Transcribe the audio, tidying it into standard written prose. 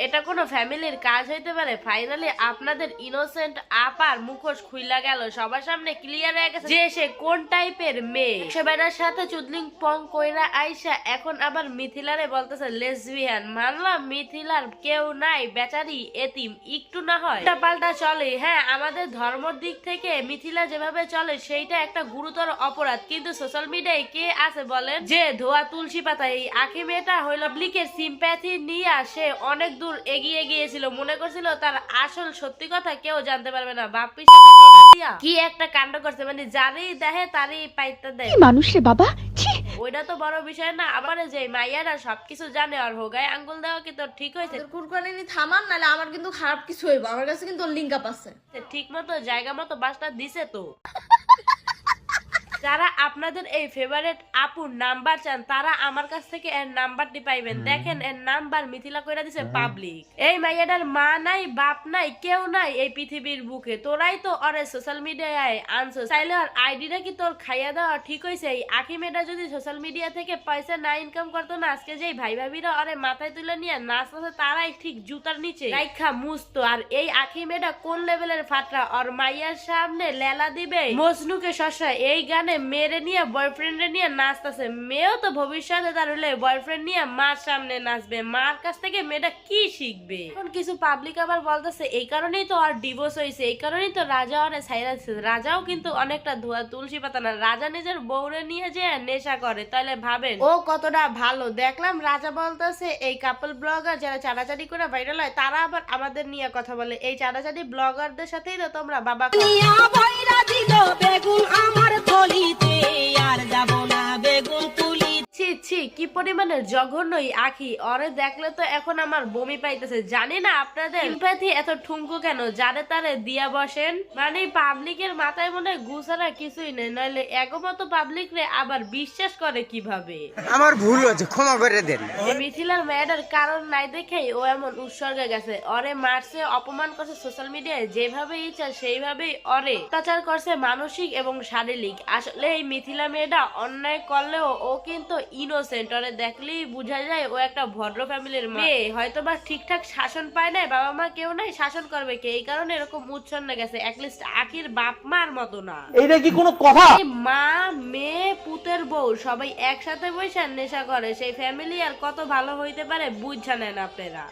এটা কোনো ফ্যামিলির কাজ হইতে পারে? ফাইনালি আপনাদের ইনোসেন্ট আপার মুখোশ খুইলা গেল, সবার সামনে ক্লিয়ার হয়ে গেছে যে সে কোন টাইপের মেয়ে। সে বেটার সাথে চুদলিং পং কইরা আইসা এখন আবার মিথিলারে বলতেছে লেসবিয়ান। মানলাম মিথিলার কেউ নাই, বেচারি এতিম, একটু না হয় পাল্টা চলে। হ্যাঁ, আমাদের ধর্মের দিক থেকে মিথিলা যেভাবে চলে সেইটা একটা গুরুতর অপরাধ, কিন্তু সোশ্যাল মিডিয়ায় কে আছে বলেন যে ধোয়া তুলসী পাতা? এই আখি মেয়েটা হইল ব্লিকের সিম্প্যাথি নিয়ে সে অনেক দূর এগিয়ে গিয়েছিল, মনে করছিল তার আসল সত্যি কথা কেউ জানতে পারবে না। বাপ্পির সাথে দিয়া কি একটা কাণ্ড করছে, মানে যারই দেখে তারই পাইতে দেয়। মানুষ রে বাবা, ওইটা তো বড় বিষয় না। আবার যে মাইয়ারা সবকিছু জানে আর হোগায় আঙ্গুল দেওয়া কি তোর ঠিক হয়েছে? কুরকুরানি থামান, নাহলে আমার কিন্তু খারাপ কিছু হইব। আমার কাছে কিন্তু লিংক আপ আছে, ঠিক মতো জায়গা মতো বাসটা দিছে তো। যারা আপনাদের এই ফেভারিট আপুর নাম্বার চান তারা আমার কাছ থেকে এর নাম্বারটি পাইবেন। দেখেন এর নাম্বার মিথিলা কইরা দিছে পাবলিক। এই মাইয়াটার মা নাই, বাপ নাই, কেউ নাই এই পৃথিবীর বুকে। তোরাই তো অরে সোশ্যাল মিডিয়ায় আনছস, চাইলে আর আইডিটা কি তোর খাইয়া দেওয়া ঠিক হয়েছে? এই আখি মেয়েটা যদি সোশ্যাল মিডিয়া থেকে পয়সা না ইনকাম করতো না, আজকে যেই ভাই ভাবিরা অরে মাথায় তুলে নিয়ে নাচতেছে তারাই ঠিক জুতার নিচে রাইখা মুছতো। আর এই আখি মেয়েটা কোন লেভেলের ফাটরা, আর মাইয়ার সামনে লেলা দিবে মজনুকে শশা এই গানে মেয়েরে নিয়ে বয়ফ্রেন্ডে নিয়ে নাচতেছে। মেয়েও তো ভবিষ্যতে তার হলে বয়ফ্রেন্ড নিয়ে মার সামনে নাচবে, মার কাছ থেকে মেয়েটা কি শিখবে? এখন কিছু পাবলিক আবার বলতেছে এই কারণেই তো আর ডিভোর্স হয়েছে, এই কারণেই তো রাজা অরে ছাইরা দিচ্ছে। রাজাও কিন্তু অনেকটা ধোয়া তুলসী পাতা না, রাজা নিজের বউরে নিয়ে যে নেশা করে, তাহলে ভাবেন ও কতটা ভালো। দেখলাম রাজা বলতেছে এই কাপল ব্লগার যারা চাড়াচাড়ি করে ভাইরাল হয় তারা আবার আমাদের নিয়ে কথা বলে। এই চাড়াচাড়ি ব্লগারদের সাথেই তো তোমরা বাবা কি পরিমাণের জঘন্যই আখি, ওরে দেখলে তো এখন আমার বমি পাইতেছে। জানি না আপনাদের সিম্প্যাথি এত ঠুনকো কেন, যারে তারে দিয়া বসেন। মানে পাবলিকের মাথায় মনে হয় গুছারা কিছুই নেই, নইলে একমতো পাবলিক রে আবার বিশ্বাস করে কিভাবে? আমার ভুল হয়েছে, ক্ষমা করে দেন। মিথিলার মেয়েটার কারণ নাই দেখেই ও এমন উৎসর্গে গেছে। ওরে মারছে, অপমান করছে সোশ্যাল মিডিয়ায়, যেভাবে ইচ্ছা সেইভাবেই ওরে অত্যাচার করছে মানসিক এবং শারীরিক। আসলে এই মিথিলা মেয়েটা অন্যায় করলেও ও কিন্তু ইনোসেন্ট। ওরে দেখলেই বোঝা যায় ও একটা ভদ্র ফ্যামিলির মেয়ে, হয়তো বা ঠিকঠাক শাসন পায় নাই, বাবা মা কেউ নাই, শাসন করবে কে? এই কারণে এরকম উচ্ছন্নে গেছে। অ্যাটলিস্ট আখির বাপ মার মতো না। এইটা কি কোনো কথা? মা মেয়ে পুতের বউ সবাই একসাথে বসে নেশা করে, সেই ফ্যামিলি আর কত ভালো হইতে পারে বুঝছেন আপনারা?